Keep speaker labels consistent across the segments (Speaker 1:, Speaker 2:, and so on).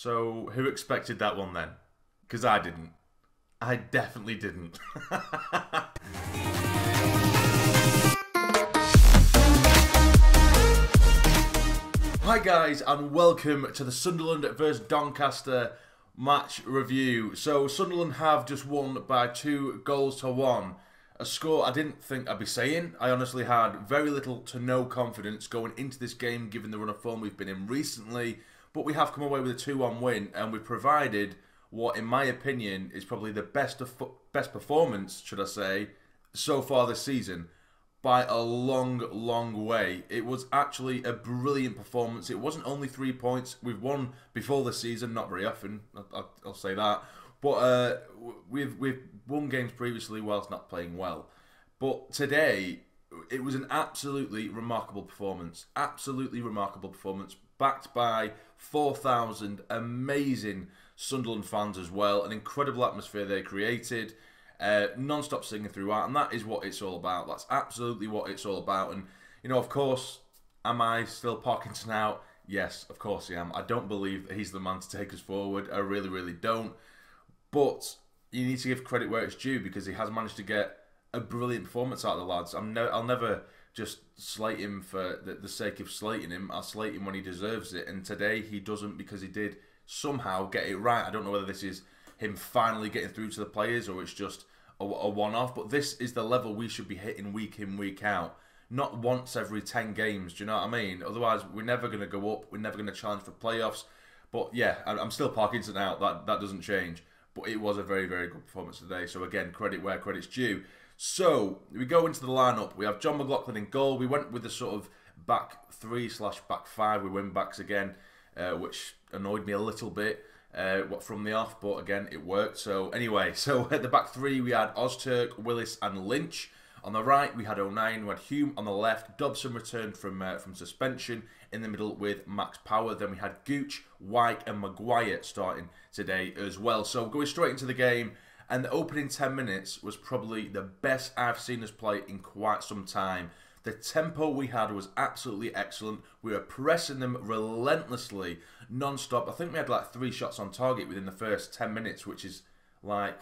Speaker 1: So, who expected that one then? Because I didn't. I definitely didn't. Hi guys, and welcome to the Sunderland vs Doncaster match review. So, Sunderland have just won by 2-1. A score I didn't think I'd be saying. I honestly had very little to no confidence going into this game given the run of form we've been in recently. But we have come away with a 2-1 win, and we provided what, in my opinion, is probably the best performance, should I say, so far this season by a long way. It was actually a brilliant performance. It wasn't only 3 points. We've won before the season, not very often, I'll say that. But we've won games previously whilst not playing well. But today, it was an absolutely remarkable performance. Absolutely remarkable performance, backed by 4,000 amazing Sunderland fans as well. An incredible atmosphere they created. Non-stop singing throughout, and that is what it's all about. That's absolutely what it's all about. And, you know, of course, am I still Parkinson out? Yes, of course I am. I don't believe that he's the man to take us forward. I really don't. But you need to give credit where it's due, because he has managed to get a brilliant performance out of the lads. I'll never just slate him for the sake of slating him. I'll slate him when he deserves it. And today he doesn't, because he did somehow get it right. I don't know whether this is him finally getting through to the players or it's just a one-off. But this is the level we should be hitting week in, week out. Not once every 10 games, do you know what I mean? Otherwise, we're never going to go up. We're never going to challenge for playoffs. But yeah, I'm still Parkinson out. That doesn't change. But it was a very good performance today. So again, credit where credit's due. So we go into the lineup. We have John McLaughlin in goal. We went with the sort of back 3/back 5. We win backs again, which annoyed me a little bit from the off. But again, it worked. So anyway, so at the back 3 we had Ozturk, Willis, and Lynch. On the right we had O'Nien. We had Hume on the left. Dobson returned from suspension. In the middle with Max Power. Then we had Gooch, White, and Maguire starting today as well. So going straight into the game. And the opening 10 minutes was probably the best I've seen us play in quite some time. The tempo we had was absolutely excellent. We were pressing them relentlessly, non-stop. I think we had like 3 shots on target within the first 10 minutes, which is like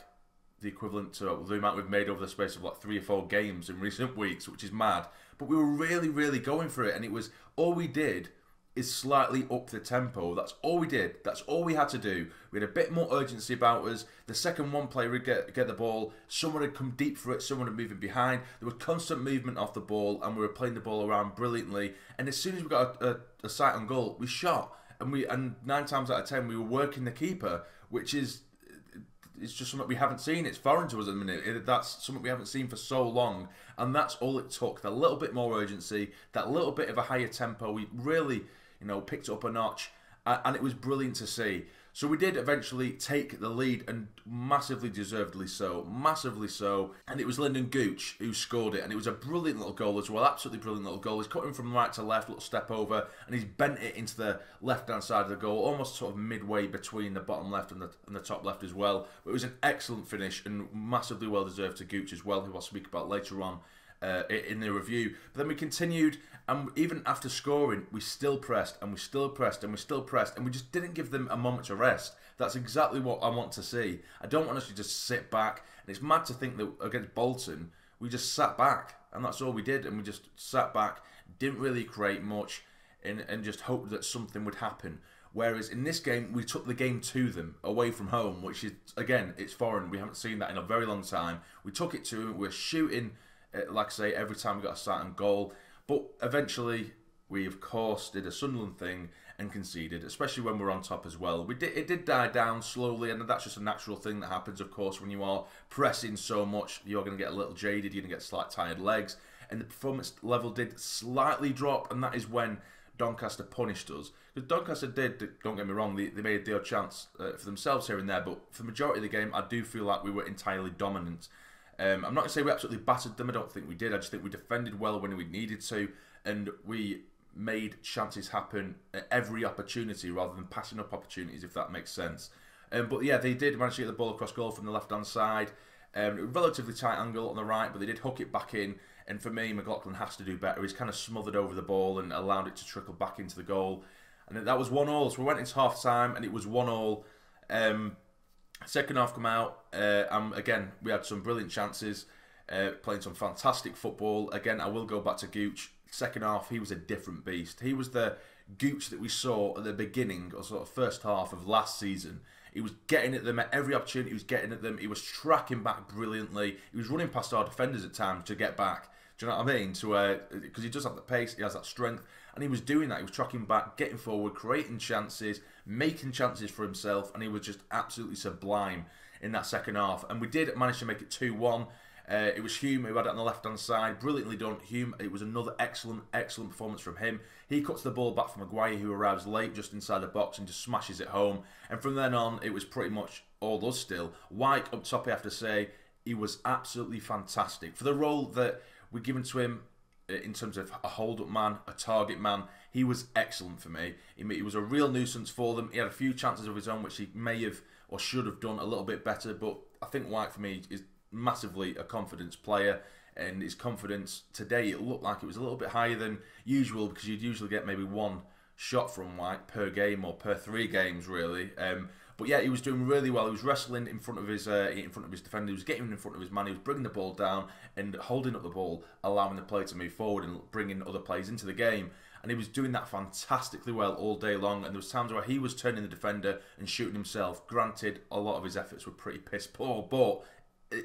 Speaker 1: the equivalent to the amount we've made over the space of like 3 or 4 games in recent weeks, which is mad. But we were really going for it, and it was all we did is slightly up the tempo. That's all we did. That's all we had to do. We had a bit more urgency about us. The second one player would get the ball. Someone would come deep for it. Someone would move it behind. There was constant movement off the ball, and we were playing the ball around brilliantly. And as soon as we got a sight on goal, we shot. And 9 times out of 10, we were working the keeper, which is it's just something we haven't seen. It's foreign to us at the minute. That's something we haven't seen for so long. And that's all it took. That little bit more urgency, that little bit of a higher tempo. We really, picked it up a notch, and it was brilliant to see. So we did eventually take the lead, and massively deservedly so, and it was Lyndon Gooch who scored it, and it was a brilliant little goal as well, absolutely brilliant little goal. He's cut him from right to left, little step over, and he's bent it into the left-hand side of the goal, almost sort of midway between the bottom left and the top left as well. But it was an excellent finish, and massively well-deserved to Gooch as well, who I'll speak about later on in the review. But then we continued, and even after scoring, we still pressed, and we still pressed, and we still pressed, and we just didn't give them a moment to rest. That's exactly what I want to see. I don't want us to just sit back, and it's mad to think that against Bolton, we just sat back, and that's all we did, and we just sat back, didn't really create much, and just hoped that something would happen. Whereas in this game, we took the game to them, away from home, which is, again, it's foreign. We haven't seen that in a very long time. We took it to them, we're shooting, like I say, every time we got a sight on goal. But eventually, we of course did a Sunderland thing and conceded, especially when we're on top as well. It did die down slowly, and that's just a natural thing that happens, of course, when you are pressing so much. You're going to get a little jaded, you're going to get slight tired legs, and the performance level did slightly drop, and that is when Doncaster punished us. Because Doncaster did, don't get me wrong, they made the odd chance for themselves here and there, but for the majority of the game, I do feel like we were entirely dominant. I'm not going to say we absolutely battered them. I don't think we did. I just think we defended well when we needed to, and we made chances happen at every opportunity rather than passing up opportunities, if that makes sense. But yeah, they did manage to get the ball across goal from the left-hand side. Relatively tight angle on the right, but they did hook it back in. And for me, McLaughlin has to do better. He's kind of smothered over the ball and allowed it to trickle back into the goal. And that was 1-1. So we went into half time and it was 1-1. Second half come out, and again, we had some brilliant chances, playing some fantastic football. Again, I will go back to Gooch. Second half, he was a different beast. He was the Gooch that we saw at the beginning, or sort of first half of last season. He was getting at them at every opportunity. He was getting at them. He was tracking back brilliantly. He was running past our defenders at times to get back. Do you know what I mean? Because he does have the pace, he has that strength, and he was doing that. He was tracking back, getting forward, creating chances, making chances for himself, and he was just absolutely sublime in that second half. And we did manage to make it 2-1. It was Hume who had it on the left-hand side. Brilliantly done, Hume. It was another excellent performance from him. He cuts the ball back from Maguire, who arrives late just inside the box and just smashes it home. And from then on, it was pretty much all us still. White up top, I have to say, he was absolutely fantastic. For the role that we're given to him in terms of a hold-up man, a target man, he was excellent for me. He was a real nuisance for them. He had a few chances of his own, which he may have or should have done a little bit better. But I think White, for me, is massively a confidence player. And his confidence today, it looked like it was a little bit higher than usual, because you'd usually get maybe one shot from White per game or per 3 games, really. But yeah, he was doing really well. He was wrestling in front of his defender. He was getting in front of his man. He was bringing the ball down and holding up the ball, allowing the play to move forward and bringing other players into the game. And he was doing that fantastically well all day long. And there was times where he was turning the defender and shooting himself. Granted, a lot of his efforts were pretty piss poor, but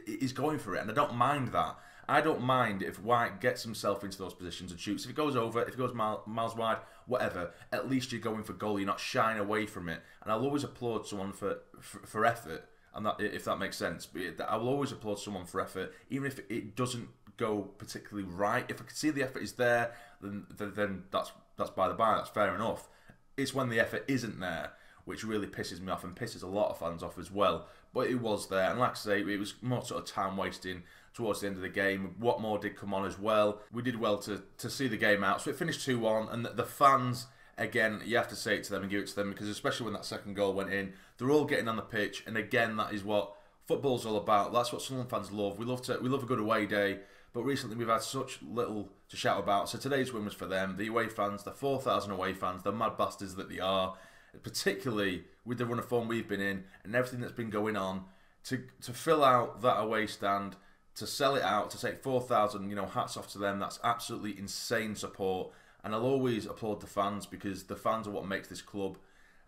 Speaker 1: he's going for it, and I don't mind that. I don't mind if White gets himself into those positions and shoots. If it goes over, if it goes miles wide, whatever, at least you're going for goal. You're not shying away from it. And I'll always applaud someone for effort, and that, if that makes sense. I will always applaud someone for effort, even if it doesn't go particularly right. If I can see the effort is there, then that's by the by. That's fair enough. It's when the effort isn't there which really pisses me off and pisses a lot of fans off as well. But it was there, and like I say, it was more sort of time wasting towards the end of the game. What more did come on as well. We did well to see the game out. So it finished 2-1, and the fans, again, you have to say it to them and give it to them, because especially when that second goal went in, they're all getting on the pitch, and again, that is what football's all about. That's what Sunderland fans love. We love a good away day, but recently we've had such little to shout about. So today's win was for them, the away fans, the 4,000 away fans, the mad bastards that they are, particularly with the run of form we've been in and everything that's been going on, to fill out that away stand, to sell it out, to take 4,000, hats off to them. That's absolutely insane support, and I'll always applaud the fans, because the fans are what makes this club.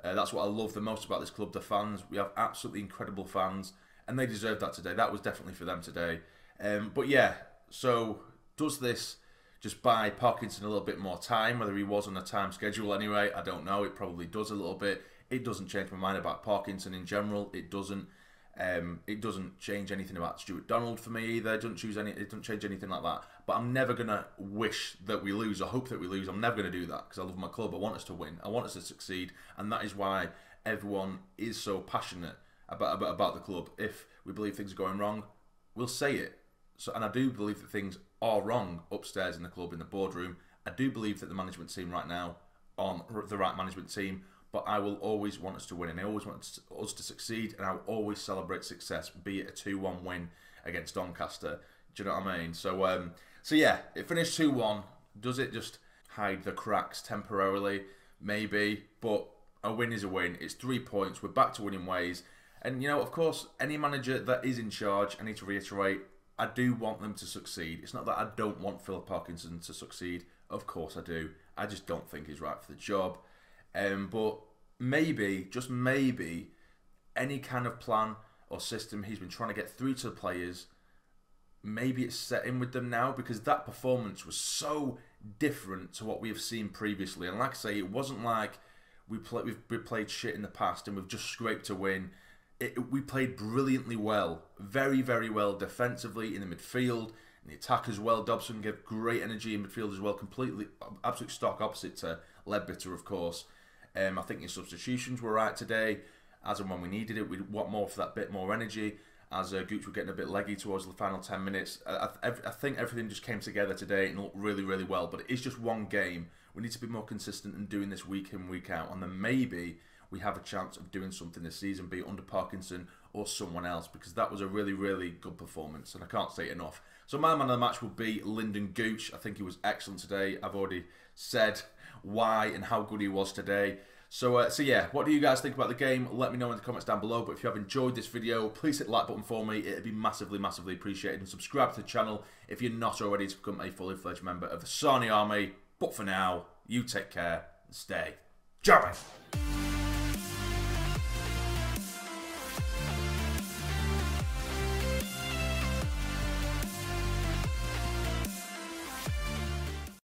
Speaker 1: That's what I love the most about this club, the fans. We have absolutely incredible fans, and they deserve that today. That was definitely for them today. But yeah, so does this just buy Parkinson a little bit more time? Whether he was on a time schedule anyway, I don't know. It probably does a little bit. It doesn't change my mind about Parkinson in general. It doesn't. It doesn't change anything about Stuart Donald for me either. It doesn't change anything like that. But I'm never gonna wish that we lose or hope that we lose. I'm never gonna do that, because I love my club. I want us to win. I want us to succeed, and that is why everyone is so passionate about the club. If we believe things are going wrong, we'll say it. So, and I do believe that things are wrong upstairs in the club, in the boardroom. I do believe that the management team right now are the right management team. But I will always want us to win, and I always want us to succeed, and I will always celebrate success, be it a 2-1 win against Doncaster. Do you know what I mean? So yeah, it finished 2-1. Does it just hide the cracks temporarily? Maybe, but a win is a win. It's 3 points. We're back to winning ways. And, of course, any manager that is in charge, I need to reiterate, I do want them to succeed. It's not that I don't want Phil Parkinson to succeed. Of course I do. I just don't think he's right for the job. But maybe, just maybe, any kind of plan or system he's been trying to get through to the players, maybe it's set in with them now, because that performance was so different to what we've seen previously. And like I say, it wasn't like we've played shit in the past and we've just scraped a win. We played brilliantly well, very, very well defensively, in the midfield, in the attack as well. Dobson gave great energy in midfield as well, completely, absolute stock opposite to Ledbetter, of course. I think his substitutions were right today, as and when we needed it. We want more for that bit more energy, as Gooch were getting a bit leggy towards the final 10 minutes. I think everything just came together today and looked really, really well. But it is just one game. We need to be more consistent in doing this week in, week out. And then maybe we have a chance of doing something this season, be it under Parkinson or someone else, because that was a really, really good performance, and I can't say it enough. So my man of the match will be Lyndon Gooch. I think he was excellent today. I've already said why and how good he was today. So yeah, what do you guys think about the game? Let me know in the comments down below. But if you have enjoyed this video, please hit the like button for me. It'd be massively, massively appreciated. And subscribe to the channel if you're not already to become a fully fledged member of the Sarny Army. But for now, you take care and stay jamming.